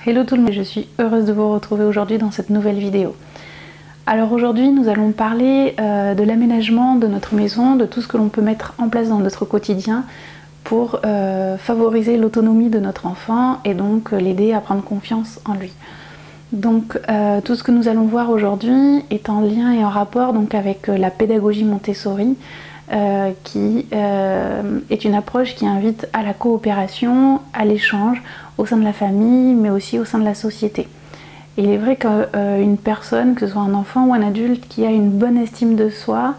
Hello tout le monde, je suis heureuse de vous retrouver aujourd'hui dans cette nouvelle vidéo. Alors aujourd'hui nous allons parler de l'aménagement de notre maison, de tout ce que l'on peut mettre en place dans notre quotidien pour favoriser l'autonomie de notre enfant et donc l'aider à prendre confiance en lui. Donc tout ce que nous allons voir aujourd'hui est en lien et en rapport donc avec la pédagogie Montessori qui est une approche qui invite à la coopération, à l'échange au sein de la famille mais aussi au sein de la société. Et il est vrai qu'une personne, que ce soit un enfant ou un adulte qui a une bonne estime de soi,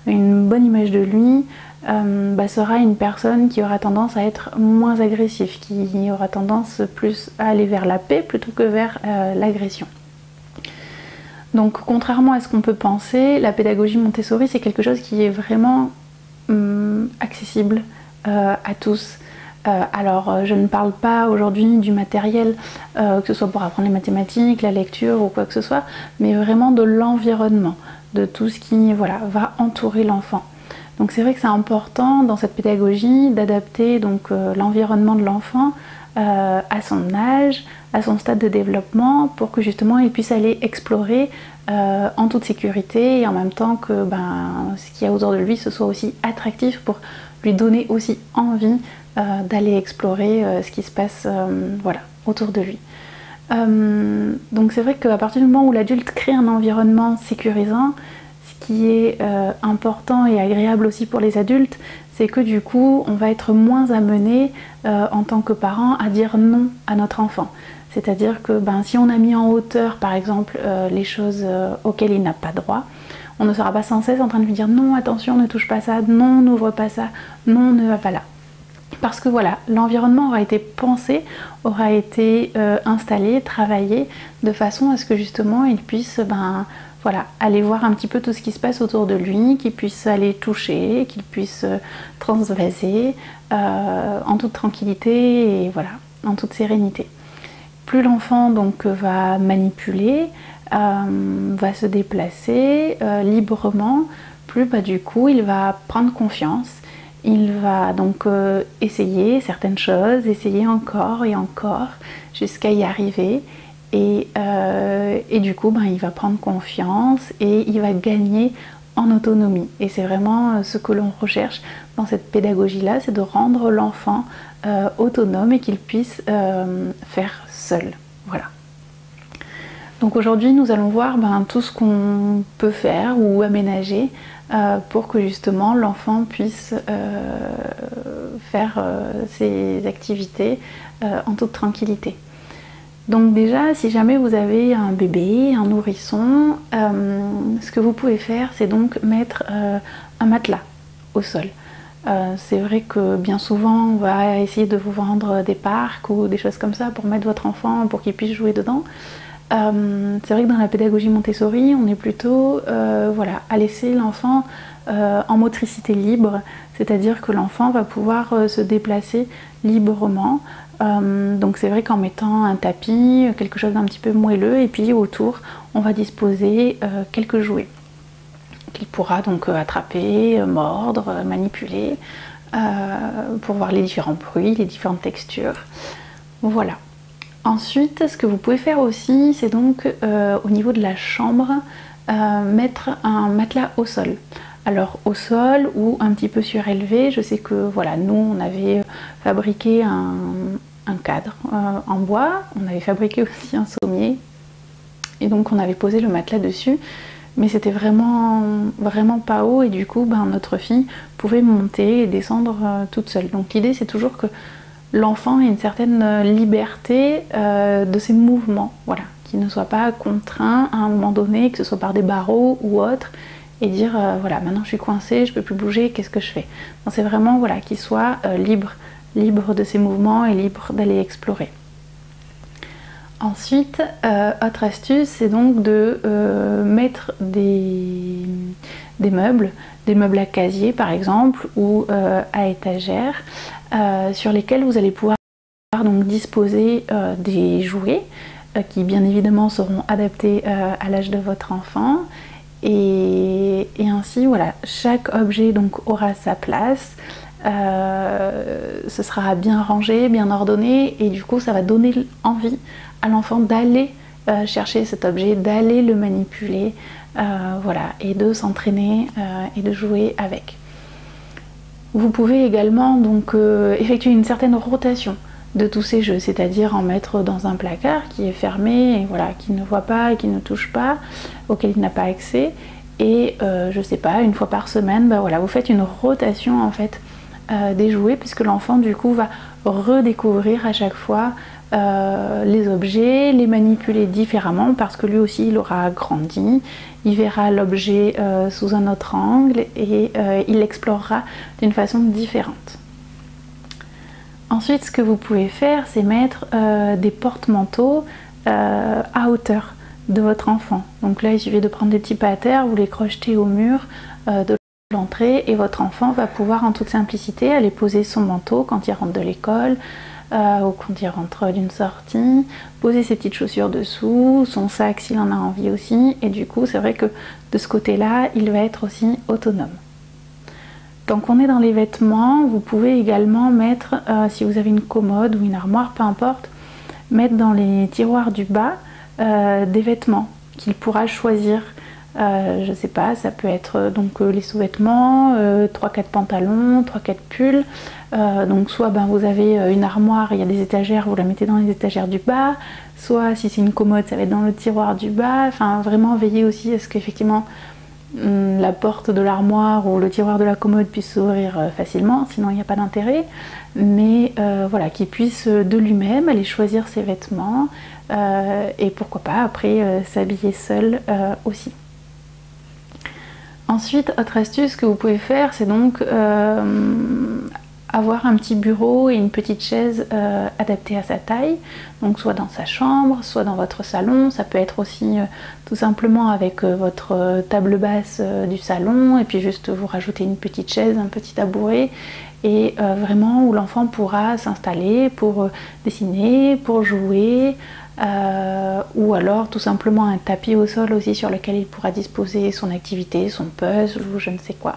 une bonne image de lui, sera une personne qui aura tendance à être moins agressive, qui aura tendance plus à aller vers la paix plutôt que vers l'agression. Donc contrairement à ce qu'on peut penser, la pédagogie Montessori c'est quelque chose qui est vraiment accessible à tous. Alors je ne parle pas aujourd'hui du matériel, que ce soit pour apprendre les mathématiques, la lecture ou quoi que ce soit, mais vraiment de l'environnement, de tout ce qui va entourer l'enfant. Donc c'est vrai que c'est important dans cette pédagogie d'adapter donc l'environnement de l'enfant à son âge, à son stade de développement, pour que justement il puisse aller explorer en toute sécurité et en même temps que ce qu'il y a autour de lui ce soit aussi attractif pour lui donner aussi envie d'aller explorer ce qui se passe autour de lui. Donc c'est vrai qu'à partir du moment où l'adulte crée un environnement sécurisant, ce qui est important et agréable aussi pour les adultes, c'est que du coup on va être moins amené en tant que parent à dire non à notre enfant. C'est-à-dire que si on a mis en hauteur par exemple les choses auxquelles il n'a pas droit, on ne sera pas sans cesse en train de lui dire non, attention, ne touche pas ça, non, n'ouvre pas ça, non, ne va pas là. Parce que voilà, l'environnement aura été pensé, aura été installé, travaillé, de façon à ce que justement il puisse aller voir un petit peu tout ce qui se passe autour de lui, qu'il puisse aller toucher, qu'il puisse transvaser en toute tranquillité et en toute sérénité. Plus l'enfant donc va manipuler, va se déplacer librement, plus du coup il va prendre confiance. Il va donc essayer certaines choses, essayer encore et encore jusqu'à y arriver et du coup il va prendre confiance et il va gagner en autonomie. Et c'est vraiment ce que l'on recherche dans cette pédagogie là, c'est de rendre l'enfant autonome et qu'il puisse faire seul. Voilà. Donc aujourd'hui nous allons voir tout ce qu'on peut faire ou aménager pour que justement l'enfant puisse faire ses activités en toute tranquillité. Donc déjà, si jamais vous avez un bébé, un nourrisson, ce que vous pouvez faire c'est donc mettre un matelas au sol. C'est vrai que bien souvent on va essayer de vous vendre des parcs ou des choses comme ça pour mettre votre enfant pour qu'il puisse jouer dedans. C'est vrai que dans la pédagogie Montessori, on est plutôt à laisser l'enfant en motricité libre, c'est-à-dire que l'enfant va pouvoir se déplacer librement. Donc c'est vrai qu'en mettant un tapis, quelque chose d'un petit peu moelleux, et puis autour, on va disposer quelques jouets qu'il pourra donc attraper, mordre, manipuler, pour voir les différents bruits, les différentes textures. Voilà. Ensuite, ce que vous pouvez faire aussi, c'est donc au niveau de la chambre, mettre un matelas au sol. Alors au sol ou un petit peu surélevé, je sais que nous on avait fabriqué un cadre en bois, on avait fabriqué aussi un sommier et donc on avait posé le matelas dessus, mais c'était vraiment pas haut et du coup notre fille pouvait monter et descendre toute seule. Donc l'idée c'est toujours que l'enfant ait une certaine liberté de ses mouvements, qu'il ne soit pas contraint à un moment donné, que ce soit par des barreaux ou autre, et dire maintenant je suis coincée, je peux plus bouger, qu'est-ce que je fais? C'est vraiment qu'il soit libre de ses mouvements et libre d'aller explorer. Ensuite, autre astuce, c'est donc de mettre des meubles à casier par exemple, ou à étagère, sur lesquels vous allez pouvoir donc disposer des jouets qui bien évidemment seront adaptés à l'âge de votre enfant. Et ainsi chaque objet donc aura sa place, ce sera bien rangé, bien ordonné, et du coup ça va donner envie à l'enfant d'aller chercher cet objet, d'aller le manipuler, voilà, et de s'entraîner et de jouer avec. Vous pouvez également donc effectuer une certaine rotation de tous ces jeux, c'est-à-dire en mettre dans un placard qui est fermé, et voilà, qui ne voit pas et qui ne touche pas, auquel il n'a pas accès, et je sais pas, une fois par semaine, bah voilà, vous faites une rotation en fait des jouets, puisque l'enfant du coup va redécouvrir à chaque fois les objets, les manipuler différemment, parce que lui aussi il aura grandi, il verra l'objet sous un autre angle et il l'explorera d'une façon différente. Ensuite, ce que vous pouvez faire, c'est mettre des porte-manteaux à hauteur de votre enfant. Donc là, il suffit de prendre des petits pas à terre, vous les crochetez au mur de l'entrée, et votre enfant va pouvoir en toute simplicité aller poser son manteau quand il rentre de l'école ou quand il rentre d'une sortie, poser ses petites chaussures dessous, son sac s'il en a envie aussi, et du coup c'est vrai que de ce côté-là, il va être aussi autonome. Tant qu'on est dans les vêtements, vous pouvez également mettre, si vous avez une commode ou une armoire, peu importe, mettre dans les tiroirs du bas des vêtements qu'il pourra choisir. Je sais pas, ça peut être donc les sous-vêtements, 3-4 pantalons, 3-4 pulls. Donc soit vous avez une armoire, il y a des étagères, vous la mettez dans les étagères du bas, soit si c'est une commode, ça va être dans le tiroir du bas. Enfin, vraiment veiller aussi à ce qu'effectivement la porte de l'armoire ou le tiroir de la commode puisse s'ouvrir facilement, sinon il n'y a pas d'intérêt. Mais voilà, qu'il puisse de lui-même aller choisir ses vêtements et pourquoi pas après s'habiller seul aussi. Ensuite, autre astuce que vous pouvez faire, c'est donc avoir un petit bureau et une petite chaise adaptée à sa taille, donc soit dans sa chambre, soit dans votre salon. Ça peut être aussi tout simplement avec votre table basse du salon, et puis juste vous rajoutez une petite chaise, un petit tabouret, et vraiment où l'enfant pourra s'installer pour dessiner, pour jouer, ou alors tout simplement un tapis au sol aussi sur lequel il pourra disposer son activité, son puzzle ou je ne sais quoi.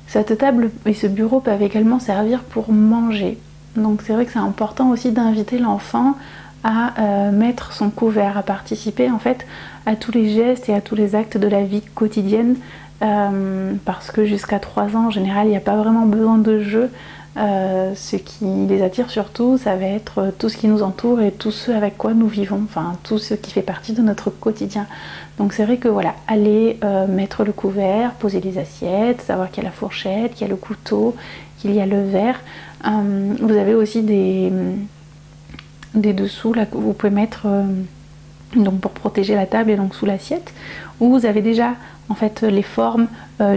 Cette table et ce bureau peuvent également servir pour manger. Donc c'est vrai que c'est important aussi d'inviter l'enfant à mettre son couvert, à participer en fait à tous les gestes et à tous les actes de la vie quotidienne, parce que jusqu'à 3 ans en général il n'y a pas vraiment besoin de jeu. Ce qui les attire surtout, ça va être tout ce qui nous entoure et tout ce avec quoi nous vivons, enfin tout ce qui fait partie de notre quotidien. Donc c'est vrai que voilà, aller mettre le couvert, poser les assiettes, savoir qu'il y a la fourchette, qu'il y a le couteau, qu'il y a le verre. Vous avez aussi des dessous là que vous pouvez mettre donc pour protéger la table et donc sous l'assiette, où vous avez déjà en fait les formes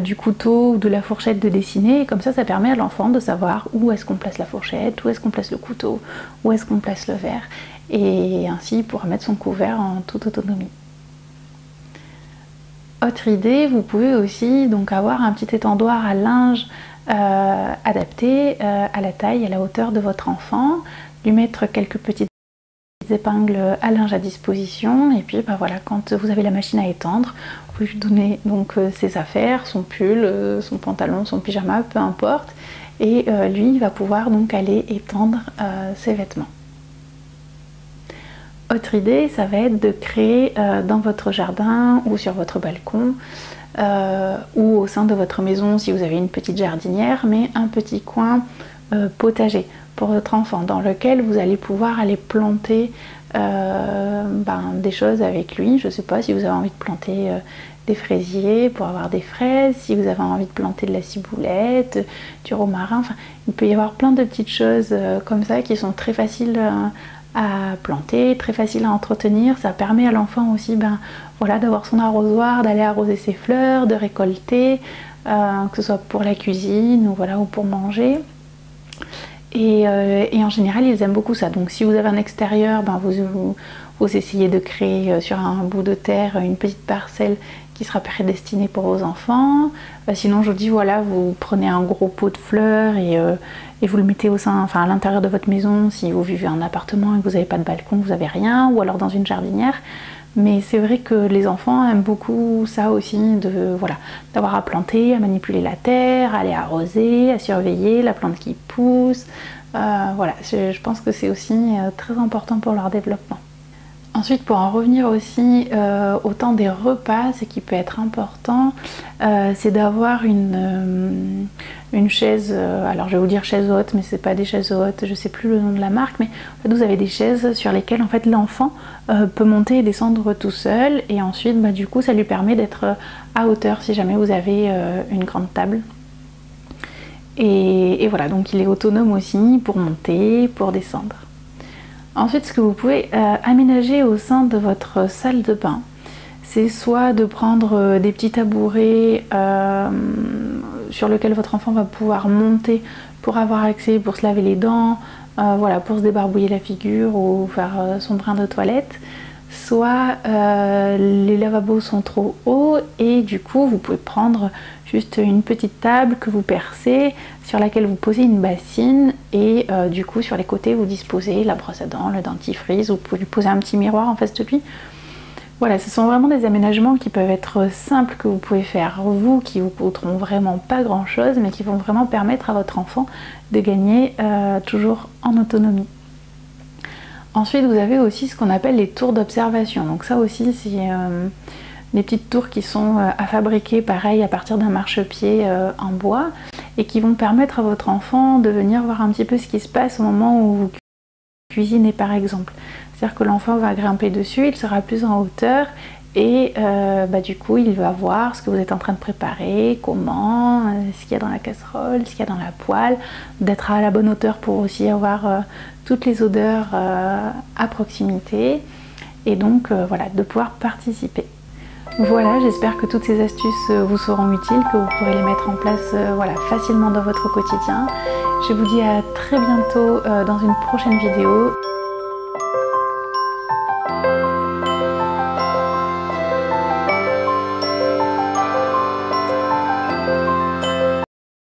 du couteau ou de la fourchette de dessiner, et comme ça permet à l'enfant de savoir où est-ce qu'on place la fourchette, où est-ce qu'on place le couteau, où est-ce qu'on place le verre, et ainsi il pourra mettre son couvert en toute autonomie. Autre idée, vous pouvez aussi donc avoir un petit étendoir à linge adapté à la taille et à la hauteur de votre enfant, lui mettre quelques petites épingles à linge à disposition, et puis voilà, quand vous avez la machine à étendre, vous pouvez lui donner donc ses affaires, son pull, son pantalon, son pyjama, peu importe, et lui il va pouvoir donc aller étendre ses vêtements. Autre idée, ça va être de créer dans votre jardin ou sur votre balcon ou au sein de votre maison si vous avez une petite jardinière, mais un petit coin potager pour votre enfant, dans lequel vous allez pouvoir aller planter des choses avec lui. Je ne sais pas si vous avez envie de planter des fraisiers pour avoir des fraises, si vous avez envie de planter de la ciboulette, du romarin, enfin il peut y avoir plein de petites choses comme ça qui sont très faciles à planter, très faciles à entretenir. Ça permet à l'enfant aussi voilà, d'avoir son arrosoir, d'aller arroser ses fleurs, de récolter, que ce soit pour la cuisine ou, voilà, ou pour manger. Et en général ils aiment beaucoup ça. Donc si vous avez un extérieur, vous essayez de créer sur un bout de terre une petite parcelle qui sera prédestinée pour vos enfants. Sinon je vous dis, voilà, vous prenez un gros pot de fleurs et vous le mettez à l'intérieur de votre maison si vous vivez en appartement et que vous n'avez pas de balcon, vous n'avez rien, ou alors dans une jardinière. Mais c'est vrai que les enfants aiment beaucoup ça aussi, voilà, d'avoir à planter, à manipuler la terre, à aller arroser, à surveiller la plante qui pousse. Voilà, je pense que c'est aussi très important pour leur développement. Ensuite, pour en revenir aussi au temps des repas, ce qui peut être important, c'est d'avoir une chaise, alors je vais vous dire chaise haute, mais c'est pas des chaises hautes, je sais plus le nom de la marque, mais en fait, vous avez des chaises sur lesquelles en fait l'enfant peut monter et descendre tout seul, et ensuite du coup ça lui permet d'être à hauteur si jamais vous avez une grande table. Et voilà, donc il est autonome aussi pour monter, pour descendre. Ensuite, ce que vous pouvez aménager au sein de votre salle de bain, c'est soit de prendre des petits tabourets sur lesquels votre enfant va pouvoir monter pour avoir accès, pour se laver les dents, voilà, pour se débarbouiller la figure ou faire son brin de toilette, soit les lavabos sont trop hauts et du coup vous pouvez prendre juste une petite table que vous percez, sur laquelle vous posez une bassine et du coup sur les côtés vous disposez la brosse à dents, le dentifrice, vous pouvez lui poser un petit miroir en face de lui. Voilà, ce sont vraiment des aménagements qui peuvent être simples que vous pouvez faire vous, qui vous coûteront vraiment pas grand chose, mais qui vont vraiment permettre à votre enfant de gagner toujours en autonomie. Ensuite, vous avez aussi ce qu'on appelle les tours d'observation. Donc ça aussi, c'est des petites tours qui sont à fabriquer pareil à partir d'un marchepied en bois et qui vont permettre à votre enfant de venir voir un petit peu ce qui se passe au moment où vous cuisinez par exemple. C'est-à-dire que l'enfant va grimper dessus, il sera plus en hauteur et du coup il va voir ce que vous êtes en train de préparer, comment, ce qu'il y a dans la casserole, ce qu'il y a dans la poêle, d'être à la bonne hauteur pour aussi avoir toutes les odeurs à proximité et donc voilà, de pouvoir participer. Voilà, j'espère que toutes ces astuces vous seront utiles, que vous pourrez les mettre en place voilà, facilement dans votre quotidien. Je vous dis à très bientôt dans une prochaine vidéo.